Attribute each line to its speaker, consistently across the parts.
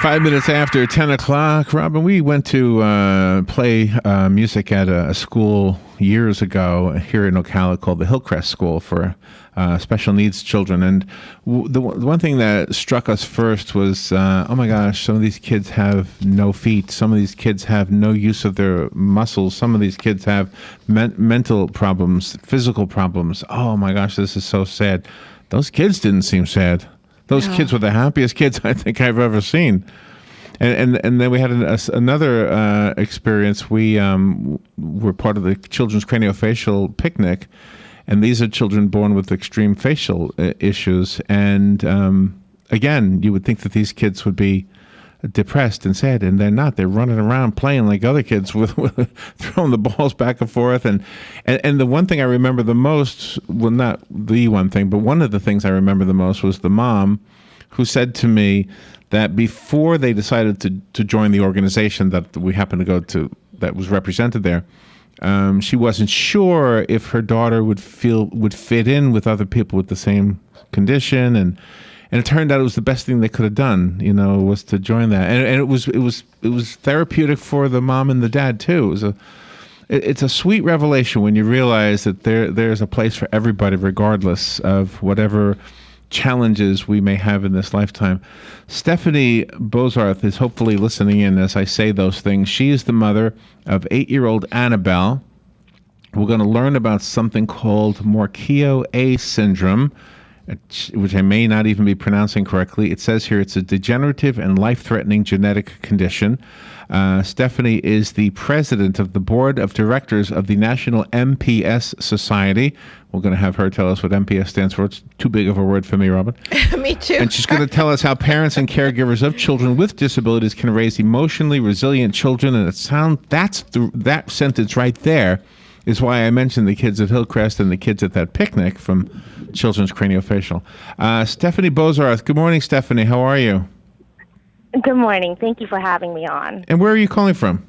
Speaker 1: right, 5 minutes after 10 o'clock, Robin, we went to play music at a school years ago here in Ocala called the Hillcrest School for special needs children. And the one thing that struck us first was, oh my gosh, some of these kids have no feet. Some of these kids have no use of their muscles. Some of these kids have mental problems, physical problems. Oh my gosh, this is so sad. Those kids didn't seem sad. Those kids were the happiest kids I think I've ever seen. And then we had another experience. We were part of the children's craniofacial picnic, and these are children born with extreme facial issues. And again, you would think that these kids would be depressed and sad, and they're not. They're running around playing like other kids with throwing the balls back and forth. And the one thing I remember the most, well, not the one thing, but one of the things I remember the most was the mom who said to me that before they decided to join the organization that we happened to go to that was represented there, she wasn't sure if her daughter would fit in with other people with the same condition, and it turned out it was the best thing they could have done, was to join that. And it was therapeutic for the mom and the dad too. It's a sweet revelation when you realize that there's a place for everybody, regardless of whatever challenges we may have in this lifetime. Stephanie Bozarth is hopefully listening in as I say those things. She is the mother of 8-year-old Annabelle. We're going to learn about something called Morquio A syndrome, which I may not even be pronouncing correctly. It says here it's a degenerative and life-threatening genetic condition. Stephanie is the president of the board of directors of the National MPS Society. We're going to have her tell us what MPS stands for. It's too big of a word for me, Robin.
Speaker 2: Me too.
Speaker 1: And she's going to tell us how parents and caregivers of children with disabilities can raise emotionally resilient children. And that sentence right there is why I mentioned the kids at Hillcrest and the kids at that picnic from Children's Craniofacial. Stephanie Bozarth. Good morning, Stephanie. How are you?
Speaker 3: Good morning. Thank you for having me on.
Speaker 1: And where are you calling from?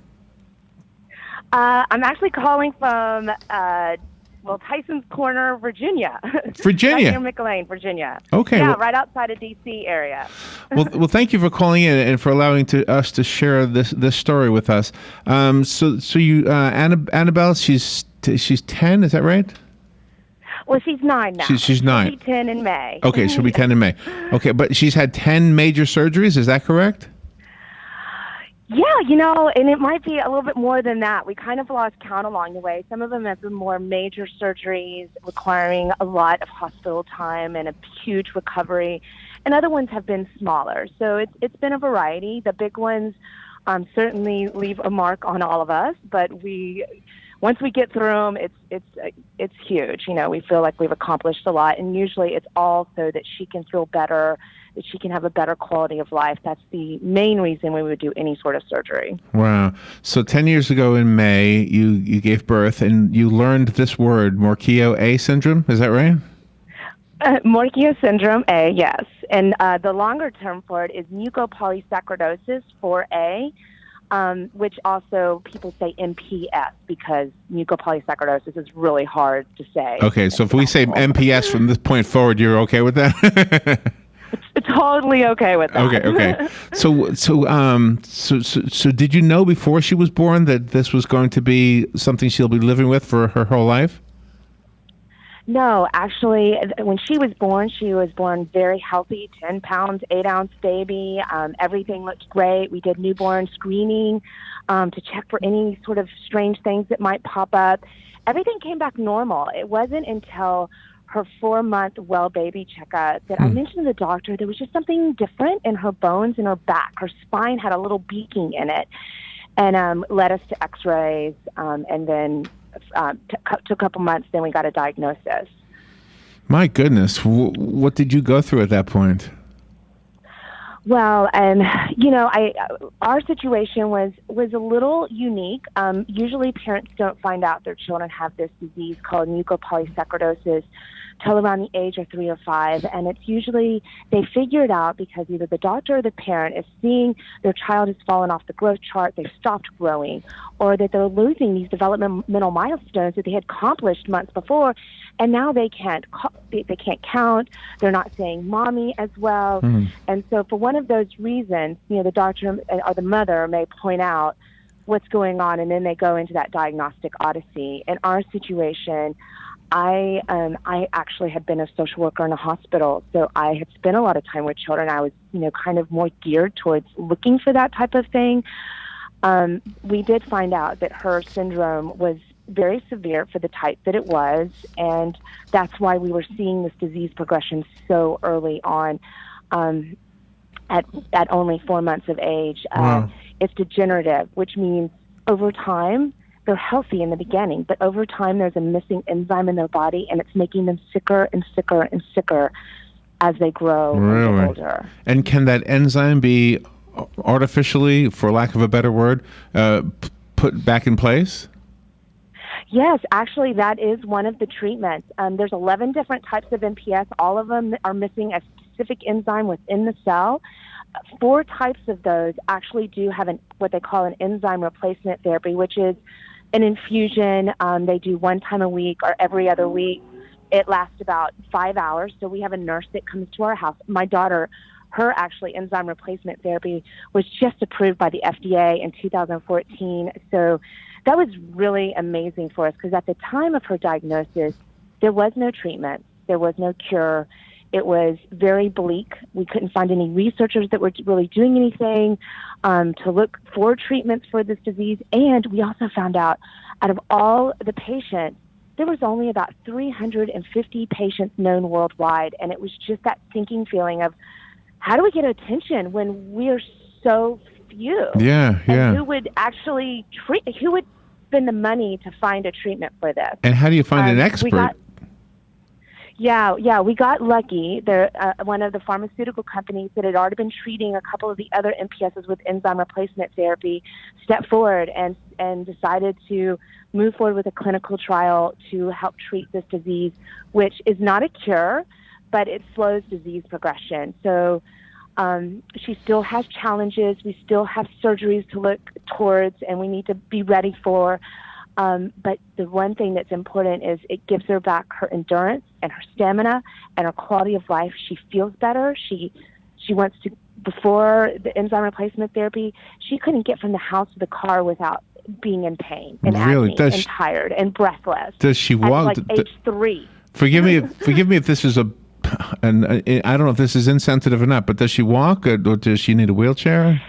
Speaker 3: I'm actually calling from, Tyson's Corner, Virginia.
Speaker 1: Virginia?
Speaker 3: Right near McLean, Virginia.
Speaker 1: Okay.
Speaker 3: Yeah, right outside of D.C. area.
Speaker 1: Well, thank you for calling in and for allowing us to share this story with us. So you, Annabelle, she's 10, is that right?
Speaker 3: Well, she's 9 now.
Speaker 1: She's 9.
Speaker 3: She'll be 10 in May.
Speaker 1: Okay, she'll be 10 in May. Okay, but she's had 10 major surgeries, is that correct?
Speaker 3: Yeah, and it might be a little bit more than that. We kind of lost count along the way. Some of them have been more major surgeries requiring a lot of hospital time and a huge recovery, and other ones have been smaller. So it's been a variety. The big ones certainly leave a mark on all of us, but once we get through them, it's huge. We feel like we've accomplished a lot, and usually it's all so that she can feel better, that she can have a better quality of life. That's the main reason we would do any sort of surgery.
Speaker 1: Wow. So 10 years ago in May, you gave birth, and you learned this word, Morquio A syndrome. Is that right?
Speaker 3: Morquio syndrome A, yes. And the longer term for it is mucopolysaccharidosis 4A. Which also people say MPS because mucopolysaccharidosis is really hard to say.
Speaker 1: Okay, so if we say MPS from this point forward, you're okay with that?
Speaker 3: It's totally okay with that.
Speaker 1: Okay. So did you know before she was born that this was going to be something she'll be living with for her whole life?
Speaker 3: No, actually, when she was born very healthy, 10 pounds, 8-ounce baby. Everything looked great. We did newborn screening to check for any sort of strange things that might pop up. Everything came back normal. It wasn't until her 4-month well baby checkup that I mentioned to the doctor there was just something different in her bones and her back. Her spine had a little beaking in it, and led us to x-rays, and then took a couple months, then we got a diagnosis.
Speaker 1: My goodness. What did you go through at that point?
Speaker 3: Well, and our situation was a little unique. Usually parents don't find out their children have this disease called mucopolysaccharidosis till around the age of 3 or 5. And it's usually they figure it out because either the doctor or the parent is seeing their child has fallen off the growth chart, they've stopped growing, or that they're losing these developmental milestones that they had accomplished months before, and now they can't count. They're not saying mommy as well. And so for one of those reasons, the doctor or the mother may point out what's going on, and then they go into that diagnostic odyssey. In our situation, I actually had been a social worker in a hospital, so I had spent a lot of time with children. I was, kind of more geared towards looking for that type of thing. We did find out that her syndrome was very severe for the type that it was, and that's why we were seeing this disease progression so early on, at only 4 months of age.
Speaker 1: Wow.
Speaker 3: It's degenerative, which means over time, they're healthy in the beginning, but over time there's a missing enzyme in their body, and it's making them sicker and sicker and sicker as they grow and get older.
Speaker 1: And can that enzyme be artificially, for lack of a better word, put back in place?
Speaker 3: Yes, actually, that is one of the treatments. There's 11 different types of MPS. All of them are missing a specific enzyme within the cell. 4 types of those actually do have what they call an enzyme replacement therapy, which is an infusion. They do 1 time a week or every other week. It lasts about 5 hours. So we have a nurse that comes to our house. My daughter, her actually enzyme replacement therapy was just approved by the FDA in 2014. So that was really amazing for us because at the time of her diagnosis, there was no treatment. There was no cure. It was very bleak. We couldn't find any researchers that were really doing anything to look for treatments for this disease. And we also found out of all the patients, there was only about 350 patients known worldwide. And it was just that sinking feeling of, how do we get attention when we're so few?
Speaker 1: Yeah.
Speaker 3: And who would actually who would spend the money to find a treatment for this?
Speaker 1: And how do you find an expert?
Speaker 3: We got lucky. One of the pharmaceutical companies that had already been treating a couple of the other MPSs with enzyme replacement therapy stepped forward and decided to move forward with a clinical trial to help treat this disease, which is not a cure, but it slows disease progression. So she still has challenges. We still have surgeries to look towards, and we need to be ready for. But the one thing that's important is it gives her back her endurance and her stamina and her quality of life. She feels better. She wants to, before the enzyme replacement therapy, she couldn't get from the house to the car without being in pain and
Speaker 1: really?
Speaker 3: agony and tired and breathless.
Speaker 1: Does she walk?
Speaker 3: At age 3.
Speaker 1: Forgive me if this is and I don't know if this is insensitive or not, but does she walk or does she need a wheelchair?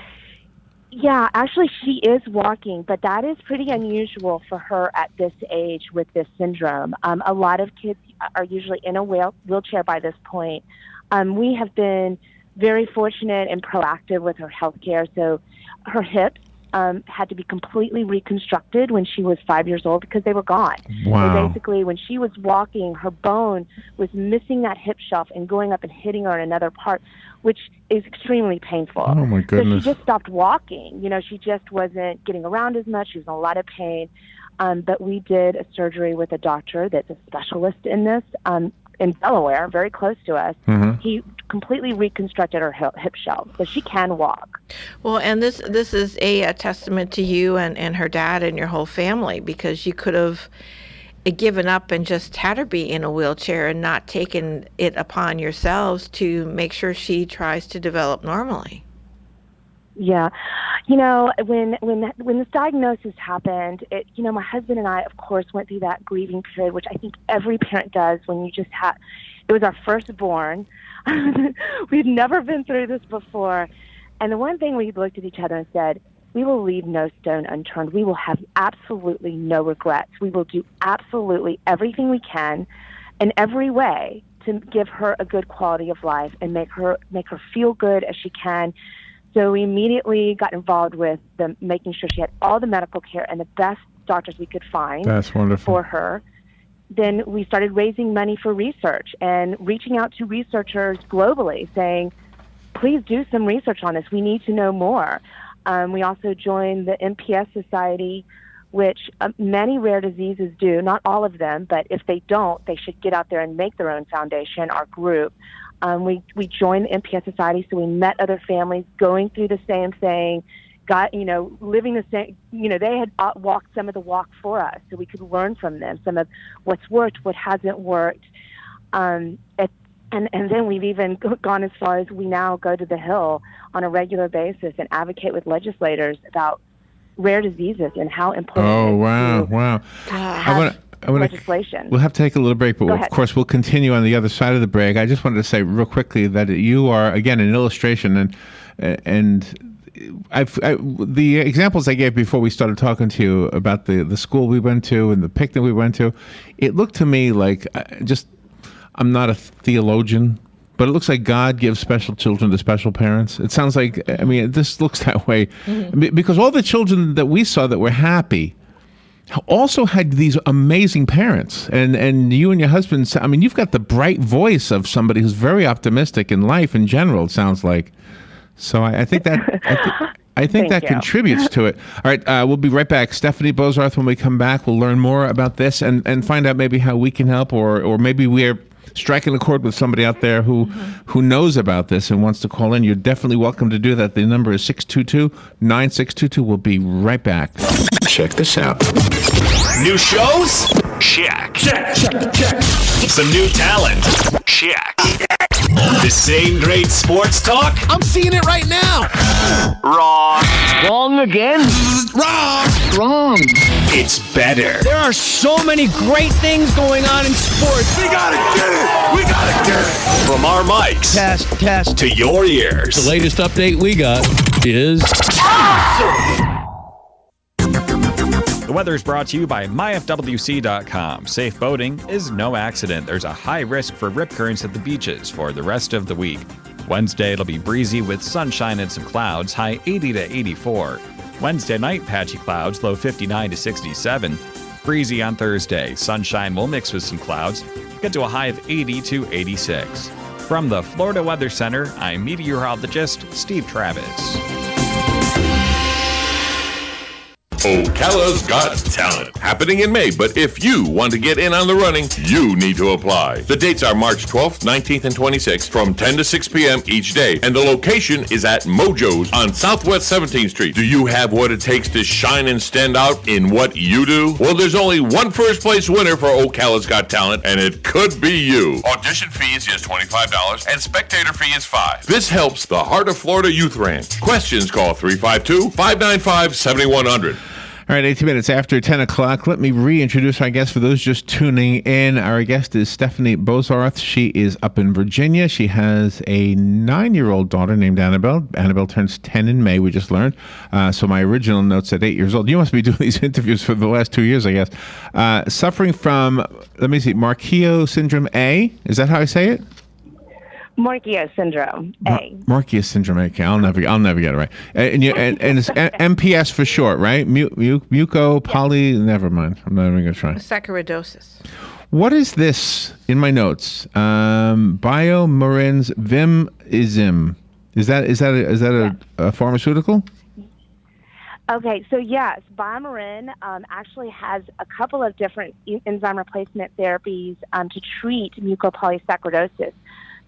Speaker 3: Yeah, actually she is walking, but that is pretty unusual for her at this age with this syndrome. A lot of kids are usually in a wheelchair by this point. We have been very fortunate and proactive with her health care. So her hips had to be completely reconstructed when she was 5 years old because they were gone.
Speaker 1: Wow.
Speaker 3: So basically, when she was walking, her bone was missing that hip shelf and going up and hitting her in another part, which is extremely painful.
Speaker 1: Oh, my goodness.
Speaker 3: So she just stopped walking. She just wasn't getting around as much. She was in a lot of pain. But we did a surgery with a doctor that's a specialist in this in Delaware, very close to us.
Speaker 1: Mm-hmm.
Speaker 3: He completely reconstructed her hip shelf, so she can walk.
Speaker 2: Well, and this is a testament to you and her dad and your whole family, because you could have given up and just had her be in a wheelchair and not taken it upon yourselves to make sure she tries to develop normally.
Speaker 3: Yeah. When this diagnosis happened, my husband and I, of course, went through that grieving period, which I think every parent does when you just it was our firstborn. We'd never been through this before. And the one thing we looked at each other and said, we will leave no stone unturned. We will have absolutely no regrets. We will do absolutely everything we can in every way to give her a good quality of life and make her feel good as she can. So we immediately got involved with making sure she had all the medical care and the best doctors we could find.
Speaker 1: That's wonderful.
Speaker 3: For her. Then we started raising money for research and reaching out to researchers globally saying, please do some research on this. We need to know more. We also joined the MPS Society, which many rare diseases do, not all of them, but if they don't, they should get out there and make their own foundation, our group. We joined the MPS Society, so we met other families going through the same thing, living the same, they had walked some of the walk for us, so we could learn from them, some of what's worked, what hasn't worked. And then we've even gone as far as we now go to the Hill on a regular basis and advocate with legislators about rare diseases and how important it is to have legislation.
Speaker 1: We'll have to take a little break, but of course we'll continue on the other side of the break. I just wanted to say real quickly that you are, again, an illustration, and the examples I gave before we started talking to you about the school we went to and the picnic we went to, it looked to me like I'm not a theologian, but it looks like God gives special children to special parents. It sounds like, this looks that way. Mm-hmm. Because all the children that we saw that were happy also had these amazing parents. And you and your husband, you've got the bright voice of somebody who's very optimistic in life in general, it sounds like. So I think that... I think that contributes to it. All right, we'll be right back. Stephanie Bozarth, when we come back, we'll learn more about this and find out maybe how we can help, or maybe we're striking a chord with somebody out there who knows about this and wants to call in. You're definitely welcome to do that. The number is 622-9622. We'll be right back. Check this out.
Speaker 4: New shows? Check. Check. Some new talent? Check. The same great sports talk?
Speaker 5: I'm seeing it right now.
Speaker 4: Wrong.
Speaker 5: Wrong again? Wrong.
Speaker 4: It's better.
Speaker 5: There are so many great things going on in sports.
Speaker 4: We gotta get it. From our mics.
Speaker 5: Test.
Speaker 4: To your ears.
Speaker 6: The latest update we got is...
Speaker 7: The weather is brought to you by myfwc.com. Safe boating is no accident. There's a high risk for rip currents at the beaches for the rest of the week. Wednesday, it'll be breezy with sunshine and some clouds, high 80 to 84. Wednesday night, patchy clouds, low 59 to 67. Breezy on Thursday. Sunshine will mix with some clouds, get to a high of 80 to 86. From the Florida Weather Center, I'm meteorologist Steve Travis.
Speaker 8: Ocala's Got Talent, happening in May, but if you want to get in on the running, you need to apply. The dates are March 12th, 19th, and 26th from 10 to 6 p.m. each day, and the location is at Mojo's on Southwest 17th Street. Do you have what it takes to shine and stand out in what you do? Well, there's only one first place winner for Ocala's Got Talent, and it could be you. Audition fee is just $25, and spectator fee is $5. This helps the Heart of Florida Youth Ranch. Questions, call 352-595-7100.
Speaker 1: All right, 18 minutes after 10 o'clock. Let me reintroduce our guest for those just tuning in. Our guest is Stephanie Bozarth. She is up in Virginia. She has a 9-year-old daughter named Annabelle. Annabelle turns 10 in May, we just learned. So my original note's at 8 years old. You must be doing these interviews for the last 2 years, I guess. Suffering from, Marquio syndrome A. Is that how I say it?
Speaker 3: Marquio syndrome A.
Speaker 1: Marquio syndrome A. Okay, I'll never get it right. And it's MPS for short, right? Never mind. I'm not even gonna try.
Speaker 2: Saccharidosis.
Speaker 1: What is this in my notes? BioMarin's Vimizim. Is that a pharmaceutical?
Speaker 3: Okay, so yes, BioMarin actually has a couple of different enzyme replacement therapies to treat mucopolysaccharidosis.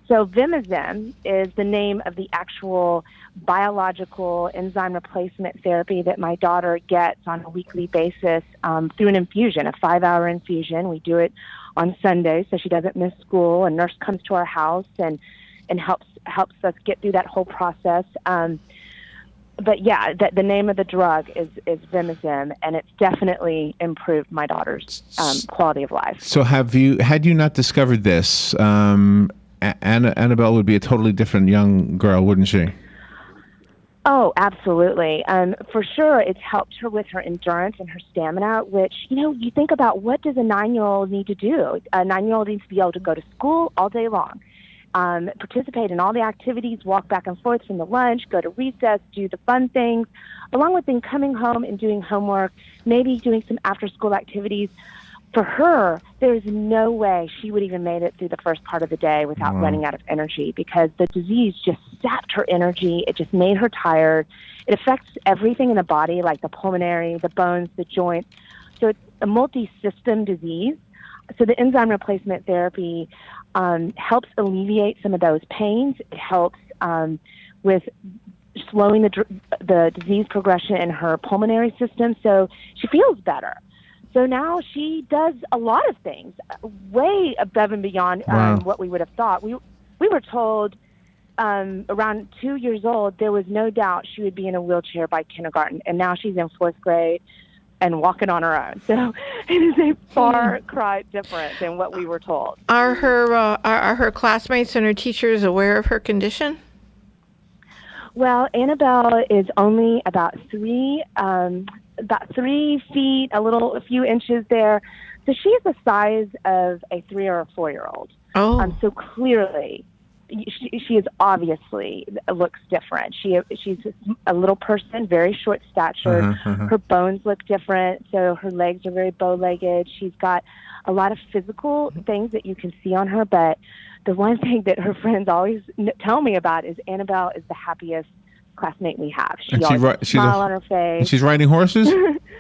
Speaker 3: So Vimizim is the name of the actual biological enzyme replacement therapy that my daughter gets on a weekly basis through an infusion, a 5-hour infusion. We do it on Sundays so she doesn't miss school. A nurse comes to our house and helps us get through that whole process. But yeah, the name of the drug is Vimizim, and it's definitely improved my daughter's quality of life.
Speaker 1: So had you not discovered this, Annabelle would be a totally different young girl, wouldn't she?
Speaker 3: Oh, absolutely. For sure, it's helped her with her endurance and her stamina, which, you think about, what does a 9-year-old need to do? A 9-year-old needs to be able to go to school all day long, participate in all the activities, walk back and forth from the lunch, go to recess, do the fun things, along with then coming home and doing homework, maybe doing some after-school activities. For her, there's no way she would even made it through the first part of the day without running out of energy, because the disease just zapped her energy. It just made her tired. It affects everything in the body, like the pulmonary, the bones, the joints. So it's a multi-system disease. So the enzyme replacement therapy helps alleviate some of those pains. It helps with slowing the disease progression in her pulmonary system, so she feels better. So now she does a lot of things, way above and beyond what we would have thought. We were told around 2 years old, there was no doubt she would be in a wheelchair by kindergarten, and now she's in 4th grade and walking on her own. So it is a far cry different than what we were told.
Speaker 2: Are her classmates and her teachers aware of her condition?
Speaker 3: Well, Annabelle is only about 3 feet, a few inches there. So she is the size of a 3 or a 4-year-old.
Speaker 2: Oh.
Speaker 3: So clearly, she is obviously looks different. She's a little person, very short statured. Her bones look different, so her legs are very bow-legged. She's got a lot of physical things that you can see on her, but the one thing that her friends always tell me about is Annabelle is the happiest classmate we have. She always has a smile on her face.
Speaker 1: And she's riding horses?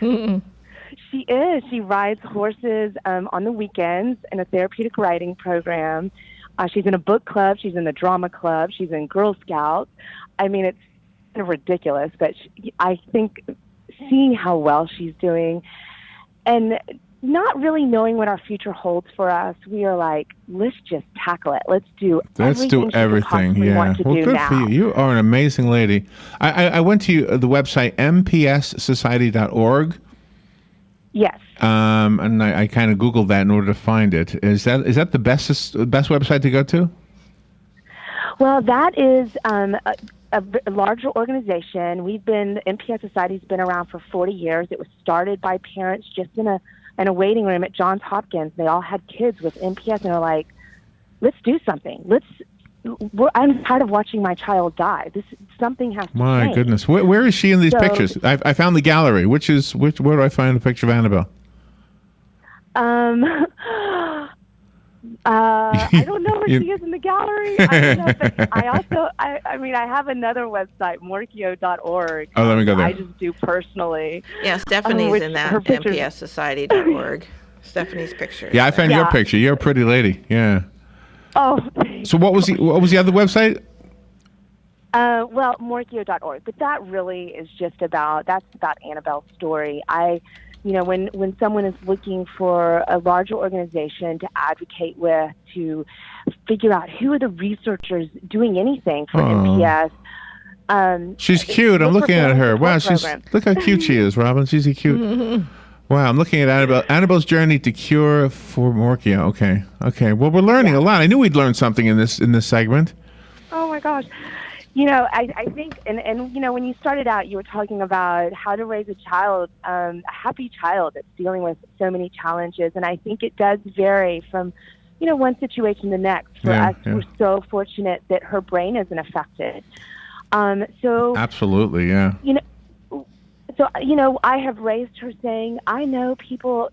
Speaker 3: She is. She rides horses on the weekends in a therapeutic riding program. She's in a book club. She's in the drama club. She's in Girl Scouts. I mean, it's kind of ridiculous, but I think seeing how well she's doing and not really knowing what our future holds for us, we are like, let's just tackle it. Let's do everything.
Speaker 1: Yeah.
Speaker 3: Want to
Speaker 1: well,
Speaker 3: do
Speaker 1: good
Speaker 3: now.
Speaker 1: for you. You are an amazing lady. I went to the website mpssociety.org.
Speaker 3: Yes.
Speaker 1: And I kind of Googled that in order to find it. Is that the best website to go to?
Speaker 3: Well, that is a larger organization. MPS Society's been around for 40 years. It was started by parents just in a waiting room at Johns Hopkins. They all had kids with MPS, and they're like, let's do something. I'm tired of watching my child die. Something has to change.
Speaker 1: My goodness. Where is she in these pictures? I found the gallery. Where do I find a picture of Annabelle?
Speaker 3: I don't know where she is in the gallery. I don't know, but I have another website, morkio.org.
Speaker 1: Oh, let me go there.
Speaker 3: I just do personally.
Speaker 2: Yeah, Stephanie's in that, MPSSociety.org. Stephanie's picture.
Speaker 1: Yeah, I found your picture. You're a pretty lady. Yeah.
Speaker 3: Oh.
Speaker 1: So what was the other website?
Speaker 3: Well, morkio.org. But that really is that's about Annabelle's story. When someone is looking for a larger organization to advocate with, to figure out who are the reresearchers doing anything for MPS.
Speaker 1: She's cute. I'm looking at her. Wow, look how cute she is, Robin. She's a cute. Wow, I'm looking at Annabelle. Annabelle's journey to cure for Morkia. Okay. Well, we're learning a lot. I knew we'd learn something in this segment.
Speaker 3: Oh my gosh. I think, and when you started out, you were talking about how to raise a child, a happy child that's dealing with so many challenges. And I think it does vary from, one situation to the next. For us, we're so fortunate that her brain isn't affected.
Speaker 1: Absolutely, yeah.
Speaker 3: So, I have raised her saying, I know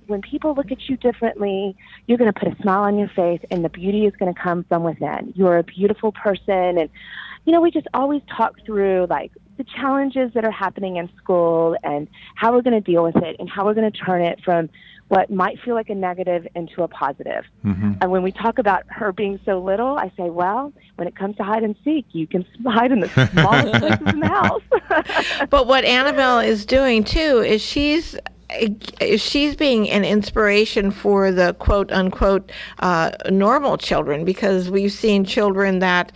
Speaker 3: when people look at you differently, you're going to put a smile on your face and the beauty is going to come from within. You're a beautiful person. And, we just always talk through like the challenges that are happening in school and how we're going to deal with it and how we're going to turn it from what might feel like a negative into a positive.
Speaker 1: Mm-hmm.
Speaker 3: And when we talk about her being so little, I say, well, when it comes to hide and seek, you can hide in the smallest places in the house.
Speaker 2: But what Annabelle is doing too is she's being an inspiration for the quote unquote normal children, because we've seen children that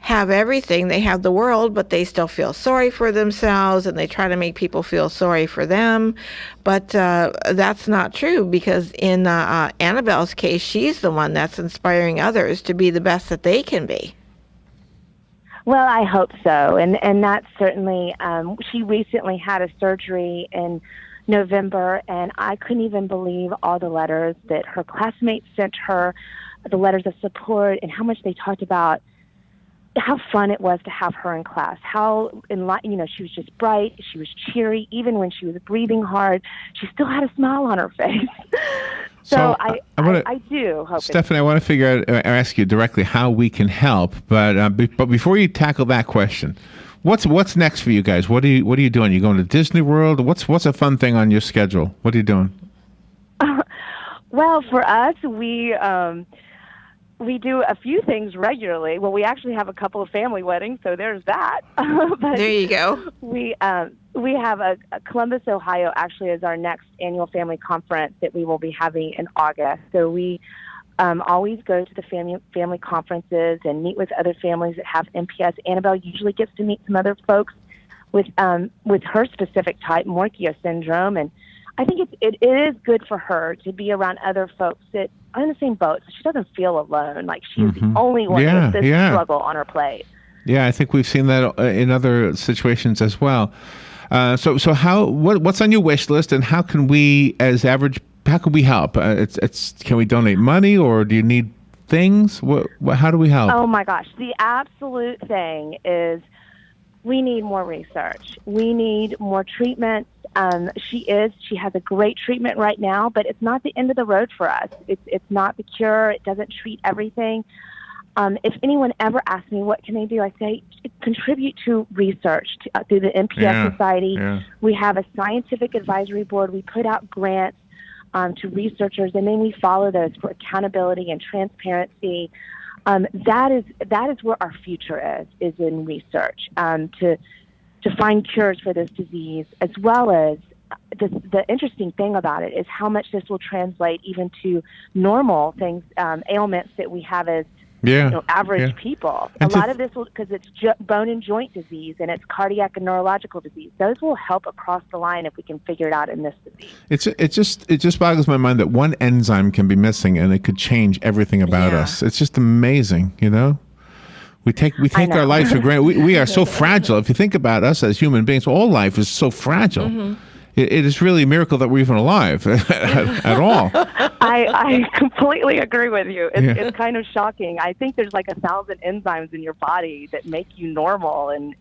Speaker 2: have everything. They have the world, but they still feel sorry for themselves, and they try to make people feel sorry for them. But that's not true, because in Annabelle's case, she's the one that's inspiring others to be the best that they can be.
Speaker 3: Well, I hope so. And that's certainly, she recently had a surgery in November, and I couldn't even believe all the letters that her classmates sent her, the letters of support, and how much they talked about how fun it was to have her in class, how she was just bright, she was cheery, even when she was breathing hard, she still had a smile on her face. So
Speaker 1: wanna,
Speaker 3: I do hope.
Speaker 1: Stephanie, I want to figure out, or ask you directly how we can help. But before you tackle that question, what's next for you guys? What are you doing? You going to Disney World? What's a fun thing on your schedule? What are you doing?
Speaker 3: Well, for us, we do a few things regularly. Well, we actually have a couple of family weddings, so there's that. But
Speaker 2: There you go.
Speaker 3: we have a Columbus, Ohio, actually is our next annual family conference that we will be having in August. So we always go to the family conferences and meet with other families that have MPS. Annabelle usually gets to meet some other folks with her specific type, Morquio syndrome, and I think it is good for her to be around other folks that are in the same boat, so she doesn't feel alone, like she's the only one with this struggle on her plate. Yeah,
Speaker 1: I think we've seen that in other situations as well. So what's on your wish list, and how can we, how can we help? Can we donate money, or do you need things? How do we help?
Speaker 3: Oh my gosh, the absolute thing is we need more research. We need more treatments. She has a great treatment right now, but it's not the end of the road for us. It's not the cure. It doesn't treat everything. If anyone ever asks me, what can they do? I say, contribute to research through the MPS Society. Yeah. We have a scientific advisory board. We put out grants to researchers, and then we follow those for accountability and transparency. That is where our future is in research, to find cures for this disease, as well as the interesting thing about it is how much this will translate even to normal things, ailments that we have as average people. And a lot of this will, because it's bone and joint disease and it's cardiac and neurological disease. Those will help across the line if we can figure it out in this disease.
Speaker 1: It just boggles my mind that one enzyme can be missing and it could change everything about us. It's just amazing, you know. We take our lives for granted. We are so fragile. If you think about us as human beings, all life is so fragile. Mm-hmm. It is really a miracle that we're even alive at all.
Speaker 3: I completely agree with you. It's kind of shocking. I think there's like 1,000 enzymes in your body that make you normal, and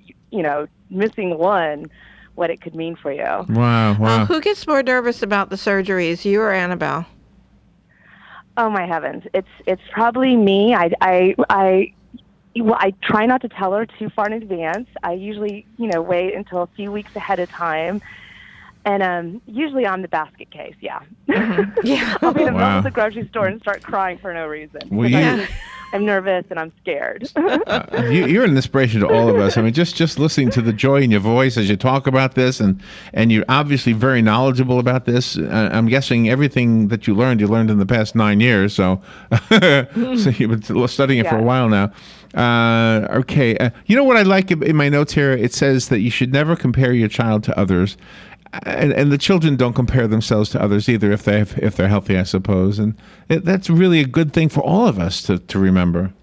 Speaker 3: missing one, what it could mean for you.
Speaker 1: Wow.
Speaker 2: Who gets more nervous about the surgeries, you or Annabelle?
Speaker 3: Oh my heavens! It's probably me. I try not to tell her too far in advance. I usually, wait until a few weeks ahead of time. And usually I'm the basket case, yeah.
Speaker 2: Mm-hmm. Yeah.
Speaker 3: I'll be in the middle of the grocery store and start crying for no reason. Well, I'm nervous and I'm scared.
Speaker 1: You're an inspiration to all of us. I mean, just listening to the joy in your voice as you talk about this, and you're obviously very knowledgeable about this. I'm guessing everything that you learned in the past 9 years. So, so you've been studying it for a while now. Okay. You know what I like in my notes here? It says that you should never compare your child to others. And the children don't compare themselves to others either if they're healthy, I suppose. And that's really a good thing for all of us to remember.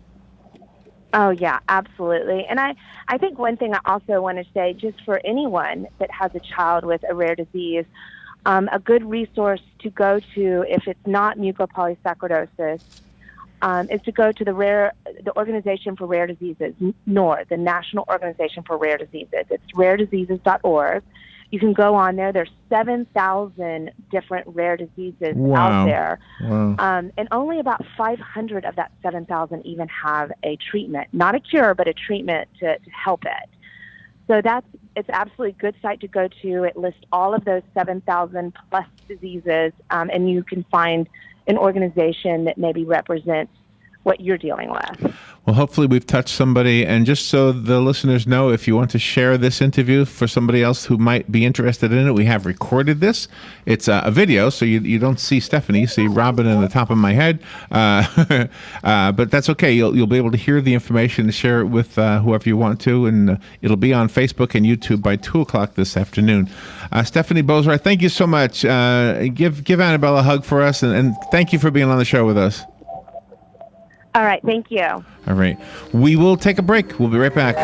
Speaker 3: Oh, yeah, absolutely. And I think one thing I also want to say, just for anyone that has a child with a rare disease, a good resource to go to if it's not mucopolysaccharidosis is to go to the Organization for Rare Diseases, NORD, the National Organization for Rare Diseases. It's rarediseases.org. You can go on there. There's 7,000 different rare diseases out there. Wow. And only about 500 of that 7,000 even have a treatment. Not a cure, but a treatment to help it. So it's absolutely a good site to go to. It lists all of those 7,000 plus diseases, and you can find an organization that maybe represents what you're dealing with.
Speaker 1: Well, hopefully we've touched somebody. And just so the listeners know, if you want to share this interview for somebody else who might be interested in it, we have recorded this. It's a video, so you don't see Stephanie, you see Robin in the top of my head. But that's okay. You'll be able to hear the information and share it with whoever you want to. And it'll be on Facebook and YouTube by 2 o'clock this afternoon. Stephanie Bozarth, thank you so much. Give Annabelle a hug for us, and thank you for being on the show with us.
Speaker 3: All right. Thank you.
Speaker 1: All right. We will take a break. We'll be right back.